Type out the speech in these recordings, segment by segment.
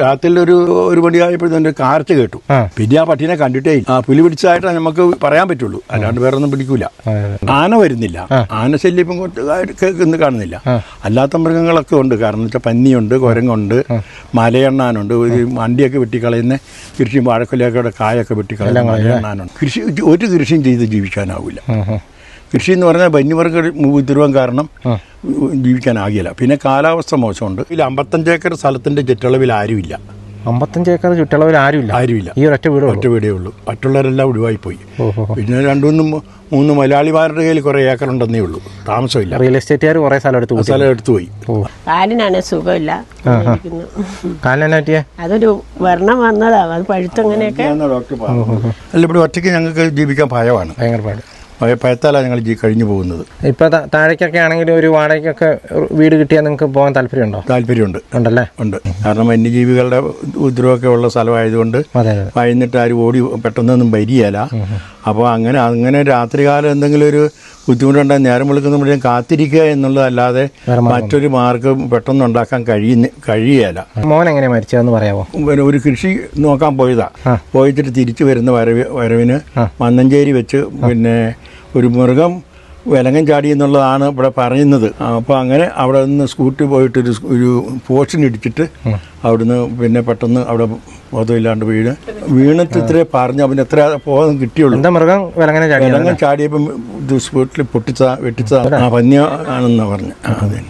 രാത്രിയിൽ ഒരു മണിയായപ്പോഴത്തെ കാർച്ച കേട്ടു. പിന്നെ ആ പട്ടീനെ കണ്ടിട്ടേ പുലി പിടിച്ചതായിട്ട് നമുക്ക് പറയാൻ പറ്റുള്ളൂ, അല്ലാണ്ട് വേറെ ഒന്നും പിടിക്കൂല. ആന വരുന്നില്ല, ആന ശല്യം ഇപ്പം കാണുന്നില്ല. അല്ലാത്ത മൃഗങ്ങളൊക്കെ ഉണ്ട്. കാരണം എന്ന് വെച്ചാൽ പന്നിയുണ്ട്, കുരങ്ങുണ്ട്, മലയെണ്ണാനുണ്ട്, വണ്ടിയൊക്കെ വെട്ടിക്കളയുന്ന കൃഷിയും വാഴക്കൊലയൊക്കെ കായൊക്കെ വെട്ടിക്കളയുന്ന മലയെണ്ണാനുണ്ട്. ഒരു കൃഷിയും ചെയ്ത് ജീവിക്കാനാവില്ല. കൃഷി എന്ന് പറഞ്ഞാൽ വന്യമൃഗ ഉപദ്രവം കാരണം ജീവിക്കാനാകില്ല. പിന്നെ കാലാവസ്ഥ മോശമുണ്ട്. 55 ഏക്കർ സ്ഥലത്തിന്റെ ചുറ്റളവിൽ ആരുമില്ല. 55 ഏക്കർ ചുറ്റളവിൽ ആരുമില്ല. ഈ ഒറ്റ വീടേ ഉള്ളൂ. മറ്റുള്ളവരെല്ലാം ഒഴിവായി പോയി. പിന്നെ 2-3 മലയാളിമാരുടെ കയ്യിൽ കുറെ ഏക്കർ ഉണ്ടെന്നേ ഉള്ളൂ, താമസമില്ല. റിയൽ എസ്റ്റേറ്റുകാർ കുറെ സ്ഥലം എടുത്തു പോയി. കാലിനാണ് സുഖമില്ല. കാലിനെ അതൊരു വർണ്ണം വന്നതാ, അത് പഴുത്തങ്ങനെയൊക്കെ. അല്ല, ഇവിടെ ഒറ്റയ്ക്ക് ഞങ്ങൾക്ക് ജീവിക്കാൻ ഭയമാണ്, ഭയങ്കര ഭയത്താലാണ് ഞങ്ങൾ കഴിഞ്ഞു പോകുന്നത്. ഇപ്പൊ താഴേക്കൊക്കെ ആണെങ്കിൽ ഒരു വാടകയ്ക്കൊക്കെ വീട് കിട്ടിയാൽ നിങ്ങൾക്ക് പോകാൻ താല്പര്യമുണ്ടോ? താല്പര്യമുണ്ട്. ഉണ്ടല്ലേ? ഉണ്ട്. കാരണം വന്യജീവികളുടെ ഉപദ്രവമൊക്കെ ഉള്ള സ്ഥലമായതുകൊണ്ട് വൈകുന്നിട്ട് ആരും ഓടി പെട്ടെന്നൊന്നും വരികയില്ല. അപ്പോൾ അങ്ങനെ രാത്രികാലം എന്തെങ്കിലും ഒരു ബുദ്ധിമുട്ടുണ്ടായി നേരം വിളിക്കുന്ന മുഴുവൻ കാത്തിരിക്കുക എന്നുള്ളതല്ലാതെ മറ്റൊരു മാർഗം പെട്ടെന്ന് ഉണ്ടാക്കാൻ കഴിയുകയില്ല. മോൻ എങ്ങനെ മരിച്ചതെന്ന് പറയാമോ? ഒരു കൃഷി നോക്കാൻ പോയിട്ട് തിരിച്ചു വരുന്ന വരവിന് മന്നഞ്ചേരി വെച്ച് പിന്നെ ഒരു മൃഗം വിലങ്ങൻ ചാടി എന്നുള്ളതാണ് ഇവിടെ പറയുന്നത്. അപ്പോൾ അങ്ങനെ അവിടെ നിന്ന് സ്കൂട്ടി പോയിട്ട് ഒരു പോസ്റ്റിനിടിച്ചിട്ട് അവിടുന്ന് പിന്നെ പെട്ടെന്ന് അവിടെ ബോധമില്ലാണ്ട് വീണിട്ട് ഇത്രേ പറഞ്ഞ് അവന് എത്ര ബോധം കിട്ടിയുള്ളൂ. മൃഗം വിലങ്ങൻ ചാടിയപ്പം സ്കൂട്ടിൽ വെട്ടിച്ചതാണ്, പന്നി ആണെന്നാണ് പറഞ്ഞത്. അതെ.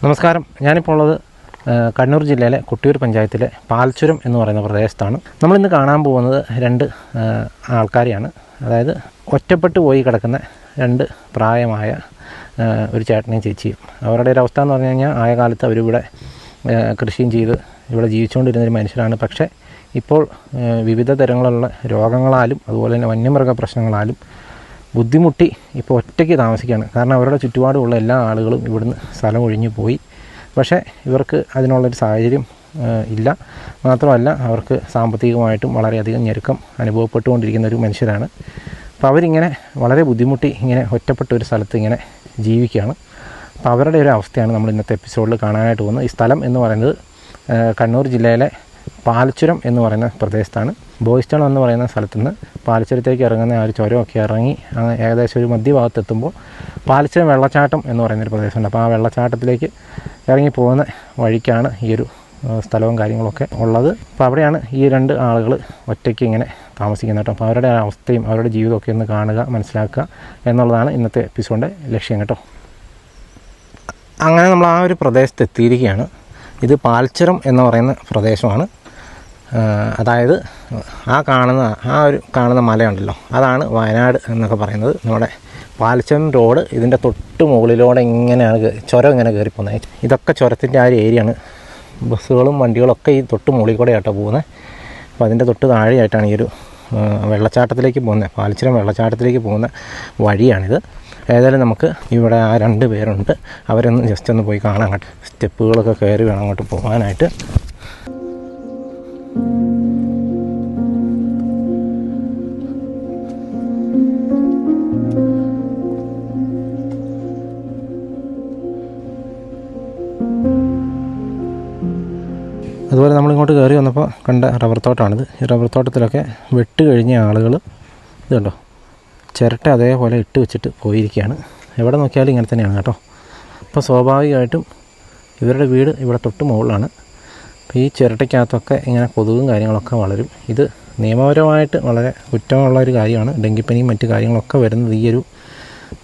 നമസ്കാരം, ഞാനിപ്പോൾ ഉള്ളത് കണ്ണൂർ ജില്ലയിലെ കൊട്ടിയൂർ പഞ്ചായത്തിലെ പാൽച്ചുരം എന്ന് പറയുന്ന പ്രദേശത്താണ്. നമ്മളിന്ന് കാണാൻ പോകുന്നത് 2 ആൾക്കാരെയാണ്. അതായത് ഒറ്റപ്പെട്ടു പോയി കിടക്കുന്ന 2 പ്രായമായ ഒരു ചേട്ടനെയും ചേച്ചിയും. അവരുടെ ഒരു അവസ്ഥ എന്ന് പറഞ്ഞു കഴിഞ്ഞാൽ ആയ കാലത്ത് അവരിവിടെ കൃഷിയും ചെയ്ത് ഇവിടെ ജീവിച്ചുകൊണ്ടിരുന്നൊരു മനുഷ്യരാണ്. പക്ഷേ ഇപ്പോൾ വിവിധ തരങ്ങളുള്ള രോഗങ്ങളാലും അതുപോലെ തന്നെ വന്യമൃഗ പ്രശ്നങ്ങളാലും ബുദ്ധിമുട്ടി ഇപ്പോൾ ഒറ്റയ്ക്ക് താമസിക്കുകയാണ്. കാരണം അവരുടെ ചുറ്റുപാടുമുള്ള എല്ലാ ആളുകളും ഇവിടുന്ന് സ്ഥലം ഒഴിഞ്ഞു പോയി. പക്ഷേ ഇവർക്ക് അതിനുള്ളൊരു സാഹചര്യം ഇല്ല. മാത്രമല്ല അവർക്ക് സാമ്പത്തികമായിട്ടും വളരെയധികം ഞെരുക്കം അനുഭവപ്പെട്ടുകൊണ്ടിരിക്കുന്ന ഒരു മനുഷ്യരാണ്. അപ്പോൾ അവരിങ്ങനെ വളരെ ബുദ്ധിമുട്ടി ഇങ്ങനെ ഒറ്റപ്പെട്ട ഒരു സ്ഥലത്ത് ഇങ്ങനെ ജീവിക്കുകയാണ്. അപ്പോൾ അവരുടെ ഒരു അവസ്ഥയാണ് നമ്മൾ ഇന്നത്തെ എപ്പിസോഡിൽ കാണാനായിട്ട് പോകുന്നത്. ഈ സ്ഥലം എന്ന് പറയുന്നത് കണ്ണൂർ ജില്ലയിലെ പാൽച്ചുരം എന്ന് പറയുന്ന പ്രദേശത്താണ്. ബോയ്സ്റ്റൺ എന്ന് പറയുന്ന സ്ഥലത്തു നിന്ന് പാൽച്ചുരത്തേക്ക് ഇറങ്ങുന്ന ആ ഒരു ചുരമൊക്കെ ഇറങ്ങി ഏകദേശം ഒരു മധ്യഭാഗത്തെത്തുമ്പോൾ പാൽച്ചുരം വെള്ളച്ചാട്ടം എന്ന് പറയുന്നൊരു പ്രദേശമുണ്ട്. അപ്പോൾ ആ വെള്ളച്ചാട്ടത്തിലേക്ക് ഇറങ്ങി പോകുന്ന വഴിക്കാണ് ഈ ഒരു സ്ഥലവും കാര്യങ്ങളൊക്കെ ഉള്ളത്. അപ്പോൾ അവിടെയാണ് ഈ 2 ആളുകൾ ഒറ്റയ്ക്ക് ഇങ്ങനെ താമസിക്കുന്നത് കേട്ടോ. അപ്പോൾ അവരുടെ അവസ്ഥയും അവരുടെ ജീവിതമൊക്കെ ഒന്ന് കാണുക, മനസ്സിലാക്കുക എന്നുള്ളതാണ് ഇന്നത്തെ എപ്പിസോഡിൻ്റെ ലക്ഷ്യം കേട്ടോ. അങ്ങനെ നമ്മൾ ആ ഒരു പ്രദേശത്ത് എത്തിയിരിക്കുകയാണ്. ഇത് പാൽച്ചുരം എന്ന് പറയുന്ന പ്രദേശമാണ്. അതായത് ആ കാണുന്ന മലയുണ്ടല്ലോ, അതാണ് വയനാട് എന്നൊക്കെ പറയുന്നത്. നമ്മുടെ പാൽച്ചുരം റോഡ് ഇതിൻ്റെ തൊട്ട് മുകളിലൂടെ ഇങ്ങനെയാണ് ചുരം ഇങ്ങനെ കയറിപ്പോകുന്നത്. ഇതൊക്കെ ചുരത്തിൻ്റെ ആ ഒരു ഏരിയയാണ്. ബസ്സുകളും വണ്ടികളൊക്കെ ഈ തൊട്ട് മുകളിൽ കൂടെ ആയിട്ടാണ് പോകുന്നത്. അപ്പോൾ അതിൻ്റെ തൊട്ട് താഴെയായിട്ടാണ് ഈ ഒരു വെള്ളച്ചാട്ടത്തിലേക്ക് പോകുന്നത്, പാൽച്ചുരം വെള്ളച്ചാട്ടത്തിലേക്ക് പോകുന്ന വഴിയാണിത്. ഏതായാലും നമുക്ക് ഇവിടെ ആ 2 പേരുണ്ട്, അവരൊന്ന് ജസ്റ്റ് ഒന്ന് പോയി കാണാൻ കേട്ടോ. സ്റ്റെപ്പുകളൊക്കെ കയറി വേണം അങ്ങോട്ട് പോകാനായിട്ട്. അതുപോലെ നമ്മളിങ്ങോട്ട് കയറി വന്നപ്പോൾ കണ്ട റബ്ബർ തോട്ടമാണിത്. ഈ റബ്ബർ തോട്ടത്തിലൊക്കെ വെട്ട് കഴിഞ്ഞ ആളുകൾ ഇത് കണ്ടോ, ചിരട്ട അതേപോലെ ഇട്ട് വെച്ചിട്ട് പോയിരിക്കുകയാണ്. എവിടെ നോക്കിയാലും ഇങ്ങനെ തന്നെയാണ് കേട്ടോ. അപ്പോൾ സ്വാഭാവികമായിട്ടും ഇവരുടെ വീട് ഇവിടെ തൊട്ട് മുകളിലാണ്. അപ്പോൾ ഈ ചിരട്ടയ്ക്കകത്തൊക്കെ ഇങ്ങനെ കൊതുകും കാര്യങ്ങളൊക്കെ വളരും. ഇത് നിയമപരമായിട്ട് വളരെ കുറ്റമുള്ളൊരു കാര്യമാണ്. ഡെങ്കിപ്പനിയും മറ്റു കാര്യങ്ങളൊക്കെ വരുന്നത് ഈ ഒരു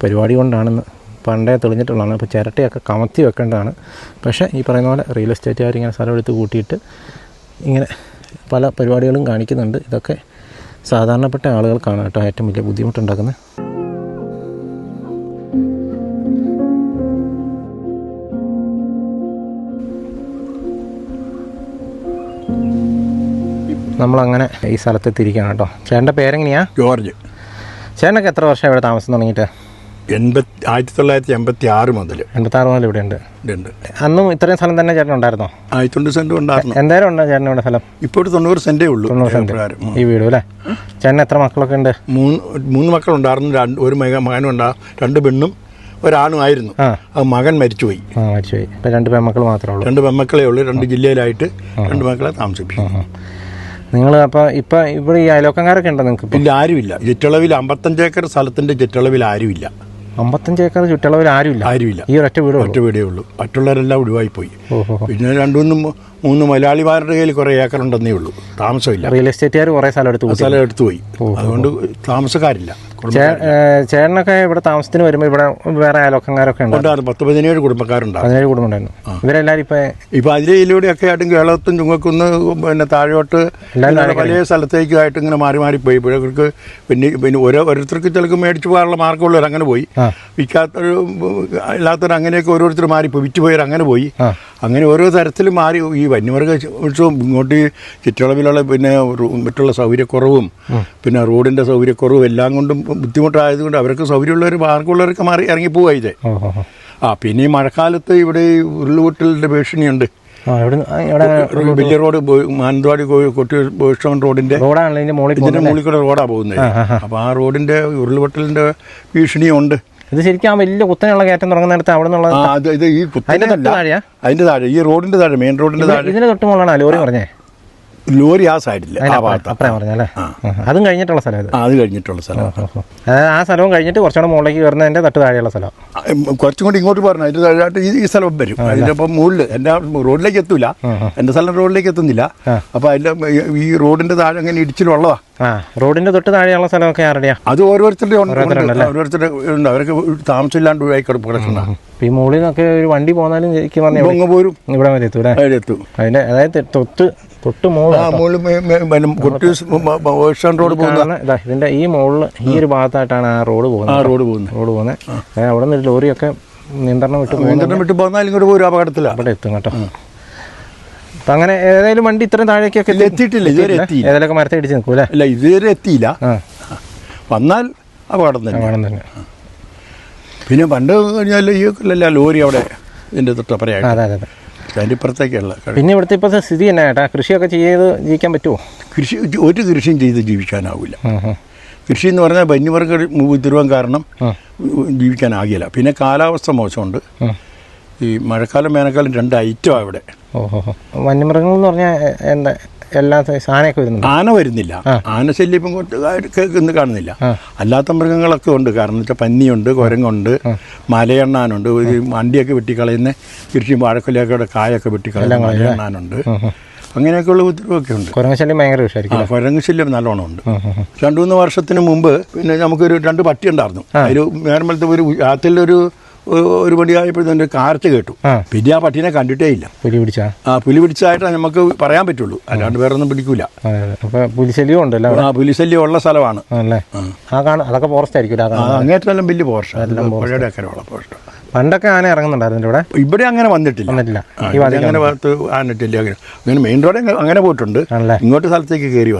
പരിപാടി കൊണ്ടാണെന്ന് പണ്ടേ തെളിഞ്ഞിട്ടുള്ളതാണ്. അപ്പോൾ ചിരട്ടയൊക്കെ കമത്തി വെക്കേണ്ടതാണ്. പക്ഷേ ഈ പറയുന്ന പോലെ റിയൽ എസ്റ്റേറ്റുകാർ ഇങ്ങനെ സ്ഥലം എടുത്ത് കൂട്ടിയിട്ട് ഇങ്ങനെ പല പരിപാടികളും കാണിക്കുന്നുണ്ട്. ഇതൊക്കെ സാധാരണപ്പെട്ട ആളുകൾക്കാണ് കേട്ടോ ഏറ്റവും വലിയ ബുദ്ധിമുട്ടുണ്ടാക്കുന്നത്. നമ്മളങ്ങനെ ഈ സ്ഥലത്തെത്തിയിരിക്കുകയാണ് കേട്ടോ. ചേട്ടൻ്റെ പേരെങ്ങനെയാ? ജോർജ്. ചേട്ടനൊക്കെ എത്ര വർഷം ഇവിടെ താമസം തുടങ്ങിയിട്ട്? 1986 മുതൽ. 86 മുതൽ ഇവിടെ ഉണ്ട്. അന്നും ഇത്രയും സ്ഥലം തന്നെ ചേട്ടൻ ഉണ്ടായിരുന്നോ? 90 സെന്റ് ഉണ്ടായിരുന്നു. എന്തായാലും ഉണ്ടോ ചേട്ടൻ ഇവിടെ സ്ഥലം? ഇപ്പോൾ 90 സെന്റേ ഉള്ളൂ. 90 സെന്റ് ഈ വീട് അല്ലേ? ചേട്ടൻ എത്ര മക്കളൊക്കെ ഉണ്ട്? 3 മക്കളുണ്ടായിരുന്നു. ഒരു മകനുണ്ടാ, 2 പെണ്ണും ഒരാണുമായിരുന്നു. അത് മകൻ മരിച്ചുപോയി. മരിച്ചുപോയി. ഇപ്പം 2 പെൺമക്കൾ മാത്രമേ ഉള്ളൂ. 2 പെൺമക്കളേ ഉള്ളൂ. 2 ജില്ലയിലായിട്ട് 2 മക്കളെ താമസിപ്പിക്കും. നിങ്ങൾ അപ്പോൾ ഇപ്പം ഇവിടെ ഈ അയലോക്കംകാരൊക്കെ ഉണ്ടോ നിങ്ങൾക്ക്? ഇല്ല, ആരുമില്ല. ചുറ്റളവിൽ 55 ഏക്കർ സ്ഥലത്തിന്റെ ചുറ്റളവിൽ ആരുമില്ല. 55 ഏക്കർ ചുറ്റളവിൽ ആരുമില്ല. ഈ ഒറ്റ വീടേ ഉള്ളൂ. മറ്റുള്ളവരെല്ലാം ഒഴിവായി പോയി. പിന്നെ 2-3 മലയാളിമാരുടെ കയ്യിൽ കുറെ ഏക്കർ ഉണ്ടെന്നേ ഉള്ളൂ. താമസമില്ല. റിയൽ എസ്റ്റേറ്റുകാർ കുറെ സ്ഥലം എടുത്തു പോയി. അതുകൊണ്ട് താമസക്കാരില്ല. ചേട്ടനൊക്കെ ഇവിടെ താമസത്തിന് വരുമ്പോൾ ഇവിടെ വേറെ അയലോക്കംകാരൊക്കെ ഉണ്ടായിരുന്നു. 10-17 കുടുംബക്കാരുണ്ടായിരുന്നു. 17 കുടുംബം ഉണ്ടായിരുന്നു. ഇവരെല്ലാവരും ഇപ്പൊ അതിലൂടെയൊക്കെ ആയിട്ടും കേരളത്തും ചുങ്ങക്കുന്ന് പിന്നെ താഴോട്ട് പല സ്ഥലത്തേക്കുമായിട്ട് ഇങ്ങനെ മാറി പോയി. ഇവർക്ക് പിന്നെ ഓരോരുത്തർക്ക് ചിലക്ക് മേടിച്ചു പോകാനുള്ള മാർഗമുള്ളവർ അങ്ങനെ പോയി. വിൽക്കാത്തൊരു അല്ലാത്തവർ അങ്ങനെയൊക്കെ ഓരോരുത്തർ മാറിപ്പോയി. വിറ്റുപോയവർ അങ്ങനെ പോയി. അങ്ങനെ ഓരോ തരത്തിലും മാറി. ഈ വന്യമൃഗ ഉത്സവം ഇങ്ങോട്ട് ചുറ്റളവിലുള്ള പിന്നെ മറ്റുള്ള സൗകര്യക്കുറവും പിന്നെ റോഡിന്റെ സൗകര്യക്കുറവും എല്ലാം കൊണ്ടും ബുദ്ധിമുട്ടായതുകൊണ്ട് അവർക്ക് സൗകര്യമുള്ളവർ മാർഗമുള്ളവരൊക്കെ മാറി ഇറങ്ങിപ്പോവാ ഇത്. പിന്നെ ഈ മഴക്കാലത്ത് ഇവിടെ ഉരുളുപൊട്ടലിന്റെ ഭീഷണിയുണ്ട്. വലിയ റോഡ് മാനന്തവാടി കൊട്ടിയൂർ റോഡിന്റെ മുകളിൽ കൂടെ റോഡാ പോകുന്നത്. അപ്പൊ ആ റോഡിന്റെ ഉരുളുപൊട്ടലിന്റെ ഭീഷണിയുണ്ട്. ഇത് ശരിക്കും ആ വലിയ കുത്തനെയുള്ള കയറ്റം തുടങ്ങുന്നിടത്ത് അവിടെ നിന്നുള്ള ഈ അതിന്റെ താഴെ ഈ റോഡിന്റെ താഴെ മെയിൻ റോഡിന്റെ താഴെ ഇതിന് തൊട്ട് മുകളാണ് ലോറി പറഞ്ഞേ. ലോറി ആ സൈഡില്ല, ആ ഭാഗത്ത് പറഞ്ഞല്ലേ. അതും കഴിഞ്ഞിട്ടുള്ള സ്ഥലം. അത് കഴിഞ്ഞിട്ടുള്ള സ്ഥലം. ആ സ്ഥലവും കഴിഞ്ഞിട്ട് കുറച്ചുകൂടെ മുകളിലേക്ക് കയറുന്നതിന്റെ തൊട്ട് താഴെയുള്ള സ്ഥലം. കുറച്ചും കൂടി ഇങ്ങോട്ട് പറഞ്ഞു അതിന്റെ താഴെയായിട്ട് ഈ സ്ഥലം വരും. അതിന്റെ അപ്പം മുകളിൽ എന്റെ റോഡിലേക്ക് എത്തൂല. എന്റെ സ്ഥലം റോഡിലേക്ക് എത്തുന്നില്ല. അപ്പൊ അതിന്റെ ഈ റോഡിന്റെ താഴെ അങ്ങനെ ഇടിച്ചിലുള്ളതാ. റോഡിന്റെ തൊട്ട് താഴെയുള്ള സ്ഥലമൊക്കെ ആരുടെയാ? അത് ഓരോരുത്തരുടെ ഓരോരുത്തരുടെ ഉണ്ട്. അവർക്ക് താമസമില്ലാണ്ട് കിടക്കുന്ന. ഈ മുകളിൽ നിന്നൊക്കെ ഒരു വണ്ടി പോന്നാലും ശരിക്കും പറഞ്ഞാൽ പോരും. ഇവിടെ വരെ എത്തൂല. അതിന്റെ അതായത് തൊട്ട് റോഡ് പോകുന്ന ഇതിന്റെ ഈ മുകളിൽ ഈ ഒരു ഭാഗത്തായിട്ടാണ് ആ റോഡ് പോകുന്നത്. അവിടെ നിന്ന് ലോറിയൊക്കെ നിയന്ത്രണം വിട്ട് പോന്നാൽ ഇങ്ങോട്ട് പോരും. അപകടത്തില്ല അവിടെ എത്തും കേട്ടോ. അപ്പൊ അങ്ങനെ ഏതായാലും വണ്ടി ഇത്രയും താഴേക്കൊക്കെ എത്തിയിട്ടില്ല. ഇതുവരെ ഏതൊക്കെ മരത്തെ ഇടിച്ച് നിൽക്കൂല. അല്ല, ഇതുവരെ എത്തിയില്ല. വന്നാൽ അപകടം തന്നെ. പിന്നെ പണ്ട് കഴിഞ്ഞാൽ ഈ ലോറി അവിടെ ഇതിന്റെ തൊട്ടപ്പുറയായിട്ട്. അതെ. അതിൻ്റെപ്പുറത്തേക്കുള്ള. പിന്നെ ഇവിടുത്തെ ഇപ്പോഴത്തെ സ്ഥിതി എന്നാ ചേട്ടാ? കൃഷിയൊക്കെ ചെയ്ത് ജീവിക്കാൻ പറ്റുമോ? ഒരു കൃഷിയും ചെയ്ത് ജീവിക്കാനാവില്ല. കൃഷി എന്ന് പറഞ്ഞാൽ വന്യമൃഗ ഉപദ്രവം കാരണം ജീവിക്കാനാകില്ല. പിന്നെ കാലാവസ്ഥ മോശമുണ്ട്. ഈ മഴക്കാലം വേനൽക്കാലം 2 ഐറ്റമാണ് ഇവിടെ. വന്യമൃഗങ്ങൾ എന്ന് പറഞ്ഞാൽ എന്താ? എല്ലാ സാധനമൊക്കെ വരുന്നുണ്ട്. ആന വരുന്നില്ല. ആനശല്യം ഇപ്പം ഇന്ന് കാണുന്നില്ല. അല്ലാത്ത മൃഗങ്ങളൊക്കെ ഉണ്ട്. കാരണം വെച്ചാൽ പന്നിയുണ്ട്, കുരങ്ങുണ്ട്, മലയെണ്ണാനുണ്ട്. ഒരു വണ്ടിയൊക്കെ വെട്ടിക്കളയുന്ന കൃഷി വാഴക്കൊലയൊക്കെ കായൊക്കെ വെട്ടിക്കളയുന്ന മലയെണ്ണാനുണ്ട്. അങ്ങനെയൊക്കെയുള്ള ഉപദ്രവമൊക്കെ ഉണ്ട്. കുരങ്ങശല്യം ഭയങ്കര വിഷയമായിരിക്കും. കുരങ്ങശല്യം നല്ലോണം ഉണ്ട്. 2-3 വർഷത്തിന് മുമ്പ് പിന്നെ നമുക്കൊരു 2 പട്ടി ഉണ്ടായിരുന്നു. അതിൽ നേരമ്പലത്തെ ഒരു രാത്രിയിലൊരു മണിയായപ്പോഴത്തെ കാർച്ച കേട്ടു. പിന്നെ ആ പട്ടീനെ കണ്ടിട്ടേ ഇല്ല. പുലി പിടിച്ചതായിട്ട് നമുക്ക് പറയാൻ പറ്റുള്ളൂ. അല്ലാണ്ട് വേറെ ഒന്നും പിടിക്കൂല. പുലിശല്യം ഉണ്ടല്ലോ. പുലിശല്യം ഉള്ള സ്ഥലമാണ്. അതൊക്കെ ഫോറസ്റ്റ് ആയിരിക്കും. അങ്ങേറ്റെല്ലാം വലിയ ഫോറസ്റ്റ്. പണ്ടൊക്കെ ആന ഇറങ്ങുന്നുണ്ടായിരുന്നു ഇവിടെ അങ്ങനെ വന്നിട്ടില്ല. അങ്ങനെ ഭാഗത്ത് ആനിട്ടില്ല. അങ്ങനെ മെയിൻ റോഡ് അങ്ങനെ പോയിട്ടുണ്ട്. ഇങ്ങോട്ട് സ്ഥലത്തേക്ക് കയറി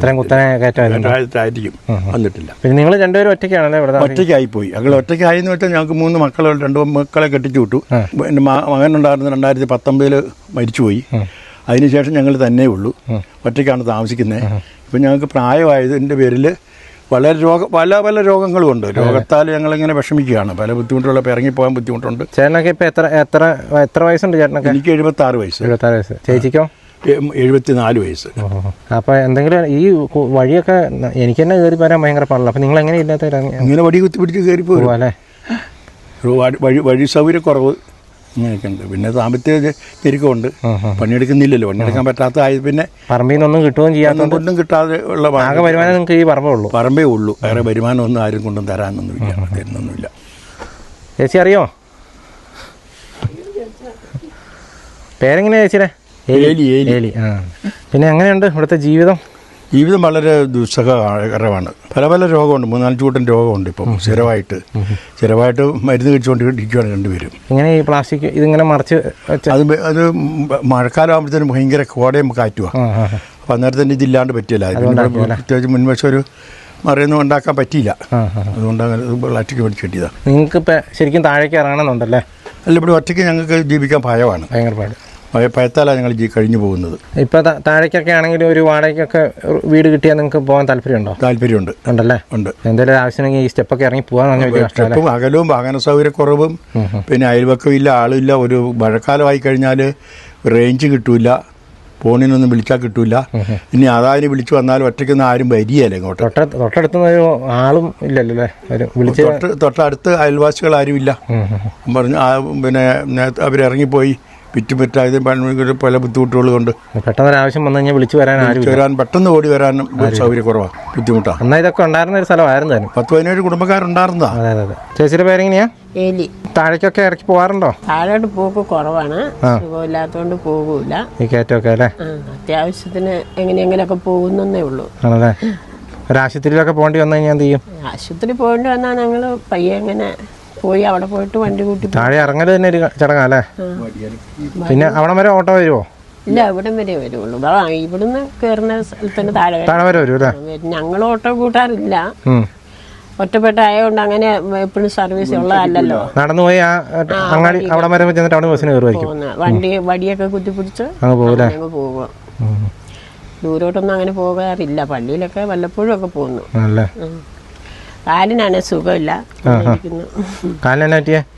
ആയിരിക്കും വന്നിട്ടില്ല. പിന്നെ നിങ്ങൾ രണ്ടുപേരും ഒറ്റയ്ക്കാണല്ലേ? ഒറ്റയ്ക്കായി പോയി. ഞങ്ങൾ ഒറ്റയ്ക്കായെന്ന് വെച്ചാൽ ഞങ്ങൾക്ക് 3 മക്കൾ, 2 മക്കളെ കെട്ടിച്ചു വിട്ടു. എൻ്റെ മകനുണ്ടായിരുന്നു 2019 മരിച്ചുപോയി. അതിനുശേഷം ഞങ്ങൾ തന്നെ ഉള്ളൂ. ഒറ്റയ്ക്കാണ് താമസിക്കുന്നത്. ഇപ്പം ഞങ്ങൾക്ക് പ്രായമായതിൻ്റെ പേരിൽ പല രോഗങ്ങളും ഉണ്ട്. രോഗത്താൽ ഞങ്ങളിങ്ങനെ വിഷമിക്കുകയാണ്. പല ബുദ്ധിമുട്ടുള്ള ഇറങ്ങിപ്പോകാൻ ബുദ്ധിമുട്ടുണ്ട്. ചേട്ടനൊക്കെ ഇപ്പം എത്ര വയസ്സുണ്ട് ചേട്ടനൊക്കെ? എനിക്ക് 76 വയസ്സ്. 76 വയസ്സ്. ചേച്ചിക്കോ? 74 വയസ്സ്. അപ്പോൾ എന്തെങ്കിലും ഈ വഴിയൊക്കെ എനിക്ക് തന്നെ കയറി വരാൻ ഭയങ്കര പാടില്ല. അപ്പം നിങ്ങൾ എങ്ങനെ ഇല്ലാത്ത ഇങ്ങനെ വടി കുത്തി പിടിച്ച് കയറി പോകും അല്ലേ? വഴി സൗകര്യക്കുറവ് ഇങ്ങനെയൊക്കെ ഉണ്ട്. പിന്നെ സാമ്പത്തിക ഞെരുക്കമുണ്ട്. പണിയെടുക്കുന്നില്ലല്ലോ. പണിയെടുക്കാൻ പറ്റാത്തതായത് പിന്നെ പറമ്പിൽ നിന്നൊന്നും കിട്ടുകയും ചെയ്യാത്തൊന്നും കിട്ടാതെ ഉള്ള വരുമാനം നിങ്ങൾക്ക് ഈ പറമ്പേ ഉള്ളൂ. വേറെ വരുമാനമൊന്നും ആരും കൊണ്ടും തരുന്നൊന്നുമില്ല. ചേച്ചി അറിയോ? പേരെങ്ങനെയാ ചേച്ചിയുടെ? ഏലി. പിന്നെ എങ്ങനെയുണ്ട് ഇവിടുത്തെ ജീവിതം? വളരെ ദുസ്സഹകരമാണ്. പല രോഗമുണ്ട്. 3-4 കൂട്ടം രോഗമുണ്ട്. ഇപ്പം സ്ഥിരമായിട്ട് മരുന്ന് കഴിച്ചുകൊണ്ടിരിക്കുകയാണ് രണ്ടുപേരും. ഇങ്ങനെ ഈ പ്ലാസ്റ്റിക് ഇതിങ്ങനെ മറിച്ച് അത് മഴക്കാലം ആകുമ്പോഴത്തേനും ഭയങ്കര കോടയും കാറ്റുമാണ്. അപ്പം അന്നേരം തന്നെ ഇതില്ലാണ്ട് പറ്റില്ല. പ്രത്യേകിച്ച് മുൻവശം ഒരു മറിയൊന്നും ഉണ്ടാക്കാൻ പറ്റിയില്ല. അതുകൊണ്ട് അങ്ങനെ പ്ലാസ്റ്റിക് മേടിച്ച് കെട്ടിയതാണ്. നിങ്ങൾക്ക് ഇപ്പം ശരിക്കും താഴേക്ക് ഇറങ്ങണമെന്നുണ്ടല്ലേ? അല്ല, ഇവിടെ ഒറ്റയ്ക്ക് ഞങ്ങൾക്ക് ജീവിക്കാൻ ഭയമാണ്. ഭയങ്കര പാട്. ഭയത്താലാണ് ഞങ്ങൾ കഴിഞ്ഞു പോകുന്നത്. ഇപ്പോൾ താഴേക്കൊക്കെ ആണെങ്കിൽ ഒരു വാടകയ്ക്കൊക്കെ വീട് കിട്ടിയാൽ നിങ്ങൾക്ക് പോകാൻ താല്പര്യമുണ്ടോ? താല്പര്യമുണ്ട്. ഉണ്ടല്ലേ? ഉണ്ട്. എന്തെങ്കിലും ആവശ്യമെങ്കിൽ ഈ സ്റ്റെപ്പൊക്കെ ഇറങ്ങി പോകാൻ സ്റ്റെപ്പും അകലവും വാഹന സൗകര്യക്കുറവും പിന്നെ അയൽവക്കം ഇല്ല, ആളില്ല. ഒരു മഴക്കാലമായി കഴിഞ്ഞാൽ റേഞ്ച് കിട്ടൂല, ഫോണിനൊന്നും വിളിച്ചാൽ കിട്ടൂല. ഇനി അതായത് വിളിച്ചു വന്നാലും ഒറ്റയ്ക്കൊന്നും ആരും വരികയല്ല ഇങ്ങോട്ട്. തൊട്ടടുത്തൊന്നും ആളും ഇല്ലല്ലോ വിളിച്ച്. തൊട്ടടുത്ത് അയൽവാസികൾ ആരും ഇല്ല. പറഞ്ഞു പിന്നെ അവരിറങ്ങിപ്പോയി വിറ്റുപറ്റായത് പല ബുദ്ധിമുട്ടുകൾ കൊണ്ട്. പെട്ടെന്ന് ആവശ്യം വന്നു കഴിഞ്ഞാൽ വിളിച്ചു വരാൻ പെട്ടെന്ന് ഓടി വരാനും സൗകര്യക്കുറവാണ്, ബുദ്ധിമുട്ടാണ്. എന്നാൽ ഇതൊക്കെ ഉണ്ടായിരുന്ന ഒരു സ്ഥലമായിരുന്നു തന്നെ. 10-17 കുടുംബക്കാരുണ്ടായിരുന്നതാ. അതെ അതെ. ചേച്ചിയുടെ പേരെങ്ങനെയാ? എലി. താഴേക്കൊക്കെ ഇറക്കി പോകാറുണ്ടോ? താഴോട്ട് പോക്ക് കുറവാണ്, സുഖമില്ലാത്തോണ്ട് പോകൂല. ഈ കയറ്റമൊക്കെ അല്ലേ? അത്യാവശ്യത്തിന് എങ്ങനെയൊക്കെ പോകുന്നേ ഉള്ളൂ. ആണല്ലേ? ഒരാശുപത്രിയിലൊക്കെ പോകേണ്ടി വന്നു കഴിഞ്ഞാൽ എന്ത് ചെയ്യും? ആശുപത്രി പോകേണ്ടി വന്നാൽ ഞങ്ങൾ പയ്യെ എങ്ങനെ പോയി അവിടെ പോയിട്ട് വണ്ടി കൂട്ടി. താഴെ ഇറങ്ങൽ തന്നെ ഒരു ചടങ്ങല്ലേ? പിന്നെ അവിടെ വരെ ഓട്ടോ വരുമോ? ഇല്ല, ഇവിടം വരെ വരുള്ളൂ. ഇവിടുന്ന് കയറുന്ന സ്ഥലത്തിന് താഴെ വരെ വരും. ഞങ്ങൾ ഓട്ടോ കൂട്ടാറില്ല, ഒറ്റപ്പെട്ട ആയതുകൊണ്ട് അങ്ങനെ എപ്പോഴും സർവീസ് ഉള്ളതല്ലല്ലോ. നടന്നു പോയി അങ്ങാടി അവിടെ വരെ ചെന്നിട്ട് അവിടെ ബസ്സിന് കയറുമായിരിക്കും. വടിയൊക്കെ കുത്തിപ്പിടിച്ച് അങ്ങ് പോകുക. ദൂരോട്ടൊന്നും അങ്ങനെ പോകാറില്ല. പള്ളിയിലൊക്കെ വല്ലപ്പോഴും ഒക്കെ പോകുന്നു. കാലിനാണ് സുഖമില്ല.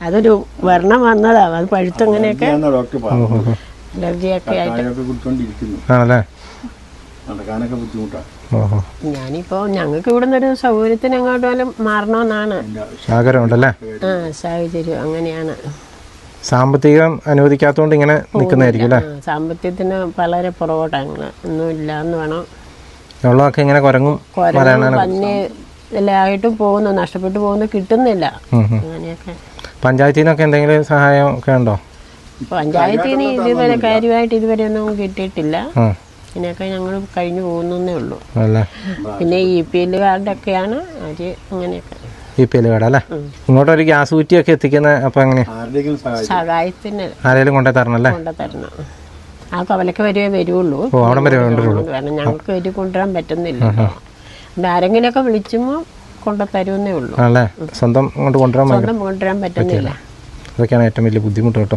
അതൊരു വർണ്ണം വന്നതാ, അത് പഴുത്തങ്ങനെയൊക്കെ അലർജിയൊക്കെ ആയിട്ട്. ഞാനിപ്പോ ഞങ്ങൾക്ക് ഇവിടുന്ന് ഒരു സൗകര്യത്തിന് എങ്ങോട്ടും മാറണമെന്നാണ് സാഹചര്യം. അങ്ങനെയാണ്. സാമ്പത്തികം അനുവദിക്കാത്തോണ്ട് ഇങ്ങനെ നിൽക്കുന്നതായിരിക്കും. സാമ്പത്തികത്തിന് വളരെ പുറകോട്ടാണ്, ഒന്നും ഇല്ല എന്ന് വേണം. വെള്ളമൊക്കെ ഇങ്ങനെ കുരങ്ങും പന്നി എല്ലായിട്ടും പോകുന്നു, നഷ്ടപ്പെട്ടു പോകുന്നു, കിട്ടുന്നില്ല. അങ്ങനെയൊക്കെ. പഞ്ചായത്തിൽ നിന്നൊക്കെ എന്തെങ്കിലും സഹായം ഒക്കെ ഉണ്ടോ? പഞ്ചായത്തിൽ നിന്ന് ഇതുവരെ കാര്യമായിട്ട് ഇതുവരെ ഒന്നും കിട്ടിയിട്ടില്ല. ഇതിനൊക്കെ ഞങ്ങൾ കഴിഞ്ഞു പോകുന്നേ ഉള്ളൂ. പിന്നെ EPL കാർഡൊക്കെയാണ് അവര് അങ്ങനെയൊക്കെ. EPL കാർഡ് അല്ലേ? ഇങ്ങോട്ട് ഒരു ഗ്യാസ് കുറ്റിയൊക്കെ എത്തിക്കുന്ന അപ്പൊ എങ്ങനെ സഹായത്തിന് ആരെങ്കിലും കൊണ്ടു തരണല്ലേ? കൊണ്ടുതരണം. ആ കവലക്ക് വരുള്ളൂ. കാരണം ഞങ്ങൾക്ക് വരി കൊണ്ടുവരാൻ പറ്റുന്നില്ല. ആരെങ്കിലുമൊക്കെ വിളിച്ചുമ്പോൾ കൊണ്ടുതരുന്നേ ഉള്ളൂ. സ്വന്തം കൊണ്ടുവരാൻ പറ്റുന്നില്ല. അതൊക്കെയാണ് ഏറ്റവും വലിയ ബുദ്ധിമുട്ട് കേട്ടോ.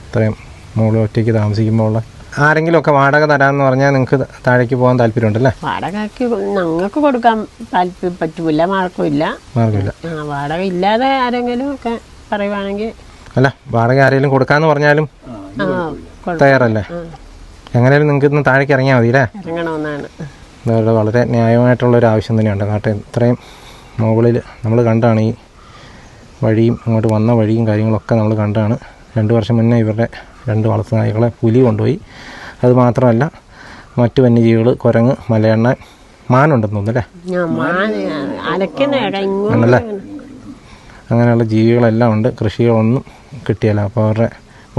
ഇത്രയും മോള് ഒറ്റയ്ക്ക് താമസിക്കുമ്പോൾ ഉള്ള. ആരെങ്കിലും ഒക്കെ വാടക തരാമെന്ന് പറഞ്ഞാൽ നിങ്ങൾക്ക് താഴേക്ക് പോകാൻ താല്പര്യമുണ്ടല്ലേ? വാടകയ്ക്ക് ഞങ്ങൾക്ക് കൊടുക്കാൻ പറ്റൂല, മാർഗമില്ല. വാടക ഇല്ലാതെ ആരെങ്കിലും ഒക്കെ പറയുവാണെങ്കിൽ. അല്ല, വാടക ആരെങ്കിലും കൊടുക്കാന്ന് പറഞ്ഞാലും തയ്യാറല്ലേ? എങ്ങനെയാലും നിങ്ങൾക്ക് ഇന്ന് താഴേക്ക് ഇറങ്ങിയാൽ മതി അല്ലേ? ഇറങ്ങണമെന്നാണ്. ഇതവിടെ വളരെ ന്യായമായിട്ടുള്ളൊരു ആവശ്യം തന്നെയുണ്ട്. കാരണം ഇത്രയും മുകളിൽ നമ്മൾ കണ്ടാണ് ഈ വഴിയും അങ്ങോട്ട് വന്ന വഴിയും കാര്യങ്ങളൊക്കെ നമ്മൾ കണ്ടാണ്. 2 വർഷം മുന്നേ ഇവരുടെ 2 വളർത്തു നായ്ക്കളെ പുലി കൊണ്ടുപോയി. അത് മാത്രമല്ല മറ്റു വന്യജീവികൾ, കുരങ്ങ്, മലയണ്ണാൻ, മാനുണ്ടെന്ന് തോന്നുന്നല്ലേ? ആണല്ലേ? അങ്ങനെയുള്ള ജീവികളെല്ലാം ഉണ്ട്. കൃഷികളൊന്നും കിട്ടിയല്ല. അപ്പോൾ അവരുടെ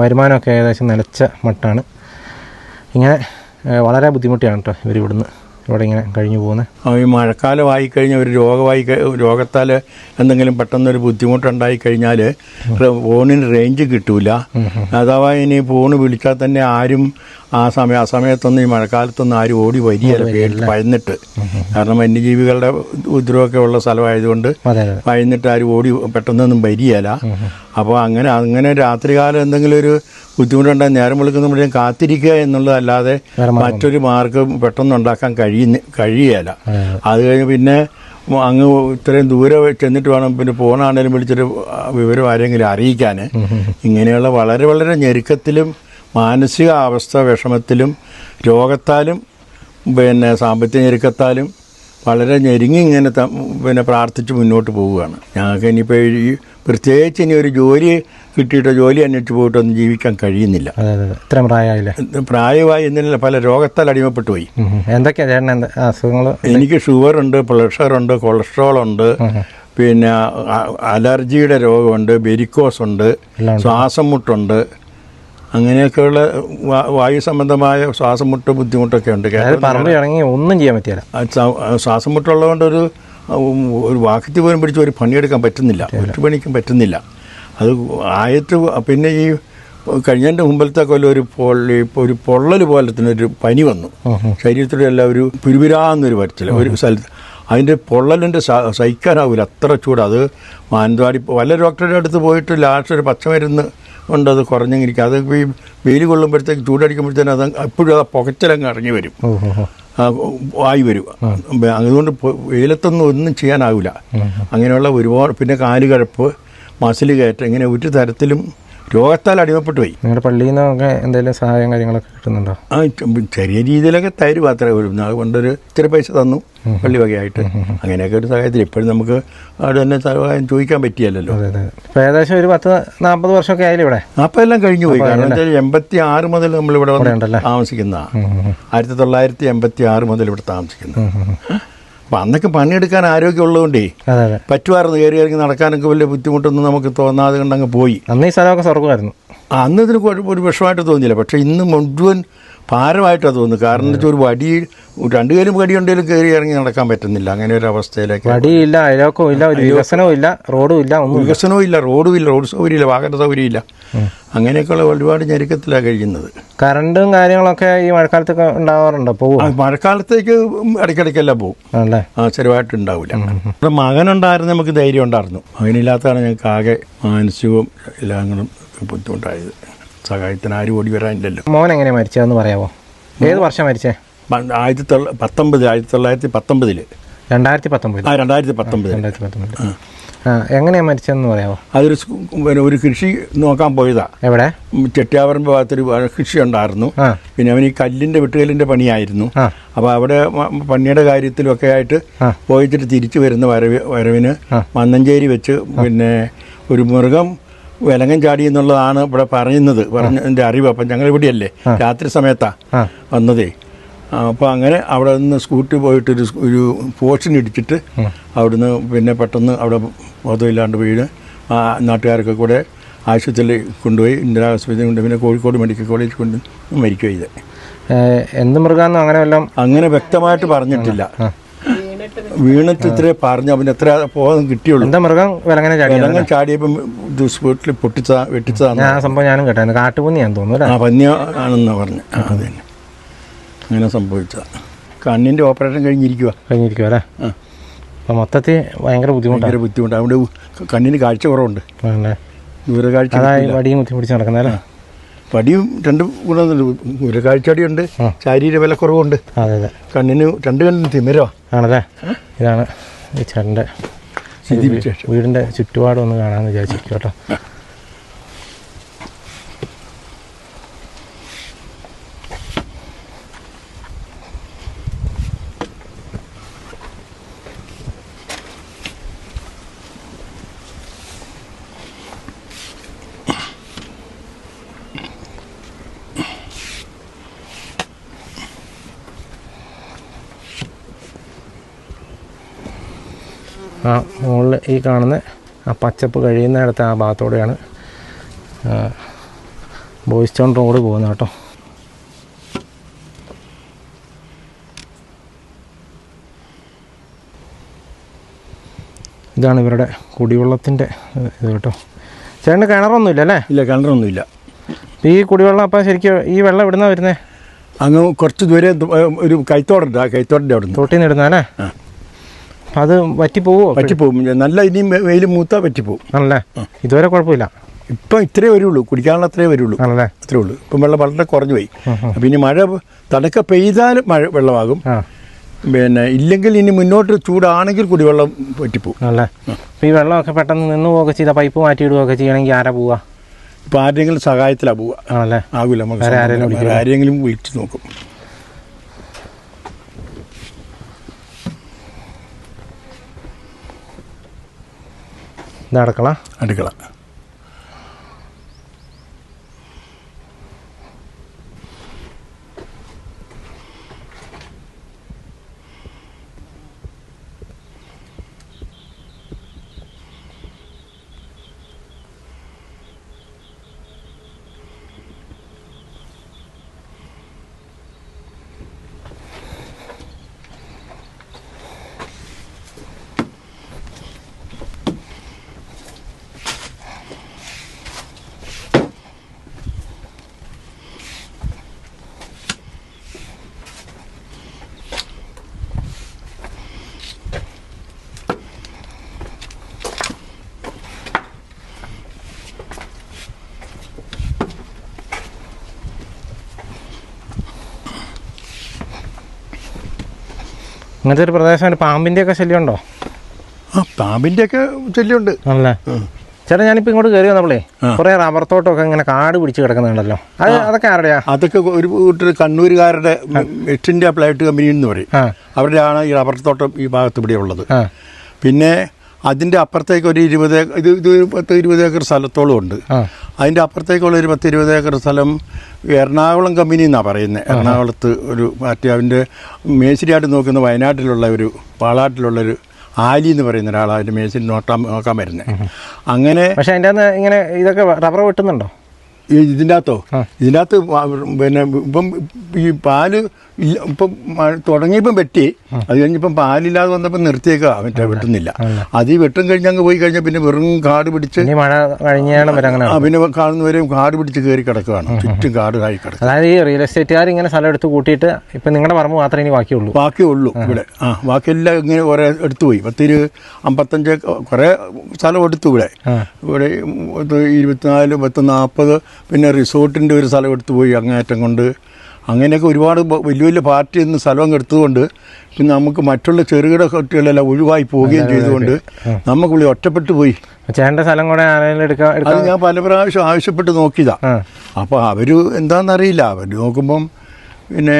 വരുമാനമൊക്കെ ഏകദേശം നിലച്ച മട്ടാണ്. ഇങ്ങനെ വളരെ ബുദ്ധിമുട്ടിയാണ് കേട്ടോ ഇവിടെ ഇങ്ങനെ കഴിഞ്ഞു പോകുന്നത്. ഈ മഴക്കാലമായി കഴിഞ്ഞാൽ ഒരു രോഗത്താൽ എന്തെങ്കിലും പെട്ടെന്നൊരു ബുദ്ധിമുട്ടുണ്ടായി കഴിഞ്ഞാൽ ഫോണിന് റേഞ്ച് കിട്ടൂല. അഥവാ ഇനി ഫോണ് വിളിച്ചാൽ തന്നെ ആരും ആ സമയത്തൊന്നും ഈ മഴക്കാലത്തൊന്നും ആരും ഓടി വരികയല്ല, ഭയന്നിട്ട്. കാരണം വന്യജീവികളുടെ ഉപദ്രവമൊക്കെ ഉള്ള സ്ഥലമായതുകൊണ്ട് ഭയന്നിട്ട് ആരും ഓടി പെട്ടെന്നൊന്നും വരികയല്ല. അപ്പോൾ അങ്ങനെ രാത്രികാലം എന്തെങ്കിലും ഒരു ബുദ്ധിമുട്ടുണ്ടായി നേരം വിളിക്കുന്ന കാത്തിരിക്കുക എന്നുള്ളതല്ലാതെ മറ്റൊരു മാർഗം പെട്ടെന്ന് ഉണ്ടാക്കാൻ കഴിയുകയില്ല. അത് കഴിഞ്ഞ് പിന്നെ അങ്ങ് ഇത്രയും ദൂരെ ചെന്നിട്ട് വേണം പിന്നെ ഫോണാണേലും വിളിച്ചിട്ട് വിവരം ആരെങ്കിലും അറിയിക്കാൻ. ഇങ്ങനെയുള്ള വളരെ വളരെ ഞെരുക്കത്തിലും മാനസിക അവസ്ഥ വിഷമത്തിലും രോഗത്താലും പിന്നെ സാമ്പത്തിക ഞെരുക്കത്താലും വളരെ ഞെരുങ്ങി ഇങ്ങനെ പ്രാർത്ഥിച്ച് മുന്നോട്ട് പോവുകയാണ്. ഞങ്ങൾക്ക് ഇനിയിപ്പോൾ പ്രത്യേകിച്ച് ഇനി ഒരു ജോലി കിട്ടിയിട്ടോ ജോലി അന്വേഷിച്ച് പോയിട്ടൊന്നും ജീവിക്കാൻ കഴിയുന്നില്ല. ഇത്രയും പ്രായമായി എന്നില്ല, പല രോഗത്താൽ അടിമപ്പെട്ടു പോയി. എന്തൊക്കെയാണ് അസുഖങ്ങൾ? എനിക്ക് ഷുഗറുണ്ട്, പ്രഷറുണ്ട്, കൊളസ്ട്രോൾ ഉണ്ട്, പിന്നെ അലർജിയുടെ രോഗമുണ്ട്, വെരിക്കോസ് ഉണ്ട്, ശ്വാസം മുട്ടുണ്ട്, അങ്ങനെയൊക്കെയുള്ള വായു സംബന്ധമായ ശ്വാസം മുട്ട് ബുദ്ധിമുട്ടൊക്കെ ഉണ്ട്. ഒന്നും ചെയ്യാൻ പറ്റില്ല. ശ്വാസം മുട്ടുള്ളതുകൊണ്ട് ഒരു വാക്കത്തി പോലും പിടിച്ച് ഒരു പണിയെടുക്കാൻ പറ്റുന്നില്ല, ഒരു പണിക്കും പറ്റുന്നില്ല. അത് പിന്നെ ഈ കഴിഞ്ഞതിൻ്റെ മുമ്പിലത്തെ കൊല്ലം ഒരു പൊള്ളൽ പോലത്തിനൊരു പനി വന്നു. ശരീരത്തിൻ്റെ എല്ലാം ഒരു പുരുപുരാന്നൊരു വരച്ചില്ല ഒരു സ്ഥലത്ത്. അതിൻ്റെ പൊള്ളലിൻ്റെ സഹിക്കാനാവില്ല, അത്ര ചൂട്. അത് മാനന്തവാടി പല ഡോക്ടറുടെ അടുത്ത് പോയിട്ട് ലാസ്റ്റ് ഒരു പച്ചമരുന്ന് ഉണ്ട്, അത് കുറഞ്ഞിരിക്കും. അത് ഈ വെയിൽ കൊള്ളുമ്പോഴത്തേക്ക് ചൂടടിക്കുമ്പോഴത്തേനും അത് എപ്പോഴും ആ പുകച്ചിലങ്ങ് ഇറങ്ങി വരും, ആയി വരും. അതുകൊണ്ട് വെയിലത്തൊന്നും ഒന്നും ചെയ്യാനാവില്ല. അങ്ങനെയുള്ള ഒരുപാട്, പിന്നെ കാലുകഴപ്പ്, മസിൽ കയറ്റം, ഇങ്ങനെ ഒരു തരത്തിലും രോഗത്താൽ അടിമപ്പെട്ടു പോയി. നിങ്ങളുടെ പള്ളിയിൽ നിന്നൊക്കെ എന്തെങ്കിലും സഹായം കാര്യങ്ങളൊക്കെ കിട്ടുന്നുണ്ടോ? ആ ചെറിയ രീതിയിലൊക്കെ തരും, അത്രേ വരും. അതുകൊണ്ടൊരു ഇച്ചിരി പൈസ തന്നു പള്ളി വകയായിട്ട്. അങ്ങനെയൊക്കെ ഒരു സഹായത്തിൽ ഇപ്പോഴും നമുക്ക് അവിടെ തന്നെ സഹായം ചോദിക്കാൻ പറ്റിയല്ലോ. ഏകദേശം ഒരു 40-40 വർഷമൊക്കെ ആയാലും ഇവിടെ. അപ്പം എല്ലാം കഴിഞ്ഞു പോയി. കാരണം വെച്ചാൽ 86 മുതൽ നമ്മളിവിടെ താമസിക്കുന്നതാണ്. 1986 മുതൽ ഇവിടെ താമസിക്കുന്നത്. അപ്പം അന്നൊക്കെ പണിയെടുക്കാൻ ആരോഗ്യമുള്ളതുകൊണ്ടേ പറ്റുമായിരുന്നു. കയറി ഇറങ്ങി നടക്കാനൊക്കെ വലിയ ബുദ്ധിമുട്ടൊന്നും നമുക്ക് തോന്നാതെ കണ്ടങ്ങ് പോയി. അന്ന് ഈ സ്ഥലമൊക്കെ സ്വർഗമായിരുന്നു. അന്ന് ഇതിന് ഒരു വിഷമമായിട്ട് തോന്നിയില്ല. പക്ഷേ ഇന്ന് മുഴുവൻ ഭാരമായിട്ടാണ് തോന്നുന്നത്. കാരണം എന്താ വെച്ചാൽ ഒരു വടി, 2 കൈയിലും വടി ഉണ്ടെങ്കിലും കയറി ഇറങ്ങി നടക്കാൻ പറ്റുന്നില്ല. അങ്ങനെ ഒരു അവസ്ഥയിലേക്ക്. വടിയില്ല, അയലോക്കവും ഇല്ല, ഒരു വികസനവും ഇല്ല, റോഡും ഇല്ല, ഒന്നും വികസനവും ഇല്ല, റോഡും ഇല്ല, റോഡ് സൗകര്യമില്ല, വാഹന സൗകര്യമില്ല. അങ്ങനെയൊക്കെയുള്ള ഒരുപാട് ഞെരുക്കത്തിലാണ് കഴിയുന്നത്. കറണ്ടും കാര്യങ്ങളൊക്കെ ഈ മഴക്കാലത്തൊക്കെ ഉണ്ടാവാറുണ്ടോ? പോകും. മഴക്കാലത്തേക്ക് ഇടയ്ക്കിടയ്ക്കെല്ലാം പോകും. അല്ലേ? ചെറുതായിട്ട് ഉണ്ടാവില്ല. നമ്മുടെ മകനുണ്ടായിരുന്നു, നമുക്ക് ധൈര്യം ഉണ്ടായിരുന്നു. മകനില്ലാത്തതാണ് ഞങ്ങൾക്ക് ആകെ മാനസികവും എല്ലാം കൂടെ ബുദ്ധിമുട്ടായത്. സഹായത്തിന് ആരും ഓടി വരാനില്ലല്ലോ. മോൻ എങ്ങനെയാണ് മരിച്ചതെന്ന് പറയാമോ? ഏത് വർഷം മരിച്ചേ? 1919. 2019. എങ്ങനെയാണ് മരിച്ചതെന്ന് പറയാമോ? ഒരു കൃഷി നോക്കാൻ പോയതാ. എവിടെ? ചെട്ടിയാവറമ്പ് ഭാഗത്തൊരു കൃഷി ഉണ്ടായിരുന്നു. പിന്നെ അവന് ഈ കല്ലിൻ്റെ വെട്ടുകല്ലിൻ്റെ പണിയായിരുന്നു. അപ്പോൾ അവിടെ പണിയുടെ കാര്യത്തിലൊക്കെ ആയിട്ട് പോയിട്ട് തിരിച്ചു വരുന്ന വരവിന് മന്നഞ്ചേരി വെച്ച് പിന്നെ ഒരു മൃഗം വിലങ്ങൻ ചാടി എന്നുള്ളതാണ് ഇവിടെ പറഞ്ഞതിൻ്റെ അറിവ്. അപ്പം ഞങ്ങൾ ഇവിടെയല്ലേ, രാത്രി സമയത്താണ് വന്നതേ. അപ്പോൾ അങ്ങനെ അവിടെ നിന്ന് സ്കൂട്ടി പോയിട്ടൊരു പോസ്റ്റിന് ഇടിച്ചിട്ട് അവിടുന്ന് പിന്നെ പെട്ടെന്ന് അവിടെ ബോധമില്ലാണ്ട് വീണ് നാട്ടുകാരൊക്കെ കൂടെ ആശുപത്രിയിൽ കൊണ്ടുപോയി, ഇന്ദിരാ ആശുപത്രി കൊണ്ട്, പിന്നെ കോഴിക്കോട് മെഡിക്കൽ കോളേജ് കൊണ്ട് മരിക്കുക ചെയ്ത്. എന്ത് മൃഗാന്നോ അങ്ങനെ വല്ലതും അങ്ങനെ വ്യക്തമായിട്ട് പറഞ്ഞിട്ടില്ല. വീണിട്ട് ഇത്രേ പറഞ്ഞു, അവന് എത്ര പോകാൻ കിട്ടിയുള്ളൂ. എന്താ മൃഗം? വിലങ്ങൻ ചാടിയപ്പം സ്പോട്ടിൽ വെട്ടിച്ചതാണ്. ആ സംഭവം ഞാനും കേട്ടായിരുന്നു. കാട്ടുപന്നിയാന്ന് തോന്നുന്നു. ആ പന്നിയ ആണെന്നാണ് പറഞ്ഞു. അത് തന്നെ, അങ്ങനെ സംഭവിച്ചതാണ്. കണ്ണിൻ്റെ ഓപ്പറേഷൻ കഴിഞ്ഞിരിക്കുക അല്ലേ? അപ്പം മൊത്തത്തിൽ ഭയങ്കര ബുദ്ധിമുട്ടാണ്. അതുകൊണ്ട് കണ്ണിന് കാഴ്ച കുറവുണ്ട്. ദൂരകാഴ്ച. വടിയും കുത്തിപ്പിടിച്ച് നടക്കുന്നതല്ലേ? വടിയും 2 ഗുണമുണ്ട്. ദൂരകാഴ്ചടിയുണ്ട്, ശാരീരിക വില കുറവുണ്ട്. അതെ അതെ. കണ്ണിന് 2 കണ്ണിന് തിമിരോ ആണല്ലേ? ഇതാണ് ഈ ചേട്ടൻ്റെ വീടിൻ്റെ ചുറ്റുപാടും ഒന്ന് കാണാമെന്ന് വിചാരിച്ചിരിക്കും കേട്ടോ. ആ മുകളിൽ ഈ കാണുന്ന ആ പച്ചപ്പ് കഴിയുന്നിടത്ത് ആ ഭാഗത്തോടെയാണ് ബോയ്സ് ടൗൺ റോഡ് പോകുന്നത് കേട്ടോ. ഇതാണ് ഇവരുടെ കുടിവെള്ളത്തിൻ്റെ ഇത് കേട്ടോ. ചേട്ടന് കിണറൊന്നുമില്ല അല്ലേ? ഇല്ല, കിണറൊന്നുമില്ല. ഈ കുടിവെള്ളം അപ്പം ശരിക്കും ഈ വെള്ളം എവിടുന്നാണ് വരുന്നത്? അങ്ങ് കുറച്ച് ദൂരെ ഒരു കൈത്തോടുണ്ട്, ആ കൈത്തോടിൻ്റെ അവിടെ തോട്ടിൽ നിന്ന് ഇടുന്നതല്ലേ? അത് പറ്റിപ്പോവും. നല്ല ഇനിയും വെയിൽ മൂത്താൽ പറ്റിപ്പോവും. ആണല്ലേ? ഇതുവരെ കുഴപ്പമില്ല. ഇപ്പം ഇത്രേ വരുള്ളൂ, കുടിക്കാനുള്ള അത്രേ വരുള്ളൂ. ആണല്ലേ? അത്രേ ഉള്ളൂ. ഇപ്പം വെള്ളം വളരെ കുറഞ്ഞു പോയി. പിന്നെ മഴ തടക്ക പെയ്താലും വെള്ളമാകും. പിന്നെ ഇല്ലെങ്കിൽ ഇനി മുന്നോട്ട് ചൂടാണെങ്കിൽ കുടിവെള്ളം പറ്റിപ്പോവും. അല്ലേ? അപ്പോൾ ഈ വെള്ളമൊക്കെ പെട്ടെന്ന് നിന്ന് പോവുകയൊക്കെ ചെയ്താൽ പൈപ്പ് മാറ്റിയിടുകയൊക്കെ ചെയ്യണമെങ്കിൽ ആരാ പോവുക? ഇപ്പം ആരുടെയെങ്കിലും സഹായത്തിലാണ് പോവുക. ആണല്ലേ? ആകില്ല, നമുക്ക് ആരെങ്കിലും വിളിച്ച് നോക്കും. ഇത് അടുക്കള. ഇങ്ങനത്തെ ഒരു പ്രദേശമാണ്. പാമ്പിൻ്റെയൊക്കെ ശല്യം ഉണ്ടോ? പാമ്പിൻ്റെയൊക്കെ ശല്യമുണ്ട്. ആണല്ലേ. ചേട്ടാ ഞാനിപ്പോൾ ഇങ്ങോട്ട് കയറി വന്നപ്പോഴേ കുറേ റബ്ബർ തോട്ടമൊക്കെ ഇങ്ങനെ കാട് പിടിച്ച് കിടക്കുന്നുണ്ടല്ലോ, അതൊക്കെ ആരുടെയാ? അതൊക്കെ ഒരു കൂട്ടർ കണ്ണൂരുകാരുടെ വെസ്റ്റ് ഇന്ത്യ പ്ലൈറ്റ് കമ്പനി എന്ന് പറയും, അവരുടെയാണ് ഈ റബ്ബർ തോട്ടം ഈ ഭാഗത്ത് ഇവിടെ ഉള്ളത്. പിന്നെ അതിൻ്റെ അപ്പുറത്തേക്ക് ഒരു 20 10-20 ഏക്കർ സ്ഥലത്തോളം ഉണ്ട്. അതിൻ്റെ അപ്പുറത്തേക്കുള്ള ഒരു 10-20 ഏക്കർ സ്ഥലം എറണാകുളം കമ്പനി എന്നാണ് പറയുന്നത്. എറണാകുളത്ത് ഒരു മറ്റേ അതിൻ്റെ മേശരിയായിട്ട് നോക്കുന്ന വയനാട്ടിലുള്ള ഒരു പാളാട്ടിലുള്ളൊരു ആലി എന്ന് പറയുന്ന ഒരാളാണ് അതിൻ്റെ മേശരി നോക്കാൻ വരുന്നത്. അങ്ങനെ പക്ഷേ അതിൻ്റെ ഇങ്ങനെ ഇതൊക്കെ റബ്ബർ വെട്ടുന്നുണ്ടോ ഇതിൻ്റെ അകത്തോ? ഇതിൻ്റെ അകത്ത് പിന്നെ ഇപ്പം ഈ പാല് ഇപ്പം തുടങ്ങിയപ്പം വെട്ടി, അത് കഴിഞ്ഞിപ്പം പാലില്ലാതെ വന്നപ്പോൾ നിർത്തിയേക്കുക, മറ്റേ വെട്ടുന്നില്ല. അത് ഈ വെട്ടും കഴിഞ്ഞ് അങ്ങ് പോയി കഴിഞ്ഞാൽ പിന്നെ വെറും കാട് പിടിച്ച് മഴ പിന്നെ കാണുന്നവരെയും കാട് പിടിച്ച് കയറി കിടക്കുകയാണ്, ചുറ്റും കാട് കായി കിടക്കുക. അതായത് ഈ റിയൽ എസ്റ്റേറ്റുകാർ ഇങ്ങനെ സ്ഥലം എടുത്ത് കൂട്ടിയിട്ട് ഇപ്പം നിങ്ങളുടെ പറമ്പ് മാത്രമേ ഇനി ബാക്കിയുള്ളൂ ഇവിടെ. ബാക്കിയെല്ലാം ഇങ്ങനെ കുറേ എടുത്തു പോയി. 10-55 കുറേ സ്ഥലം എടുത്തു ഇവിടെ 24 40 പിന്നെ റിസോർട്ടിൻ്റെ ഒരു സ്ഥലം എടുത്തു പോയി അങ്ങേയറ്റം കൊണ്ട്. അങ്ങനെയൊക്കെ ഒരുപാട് വലിയ വലിയ പാർട്ടി നിന്ന് സ്ഥലം എടുത്തതുകൊണ്ട് പിന്നെ നമുക്ക് മറ്റുള്ള ചെറുകിട കുട്ടികളെല്ലാം ഒഴിവായി പോവുകയും ചെയ്തുകൊണ്ട് നമുക്ക് ഇവിടെ ഒറ്റപ്പെട്ടു പോയി. ചേട്ടൻ്റെ സ്ഥലം കൂടെ അത് ഞാൻ പല പ്രാവശ്യം ആവശ്യപ്പെട്ട് നോക്കിയതാ. അപ്പോൾ അവർ എന്താണെന്നറിയില്ല. അവർ നോക്കുമ്പം പിന്നെ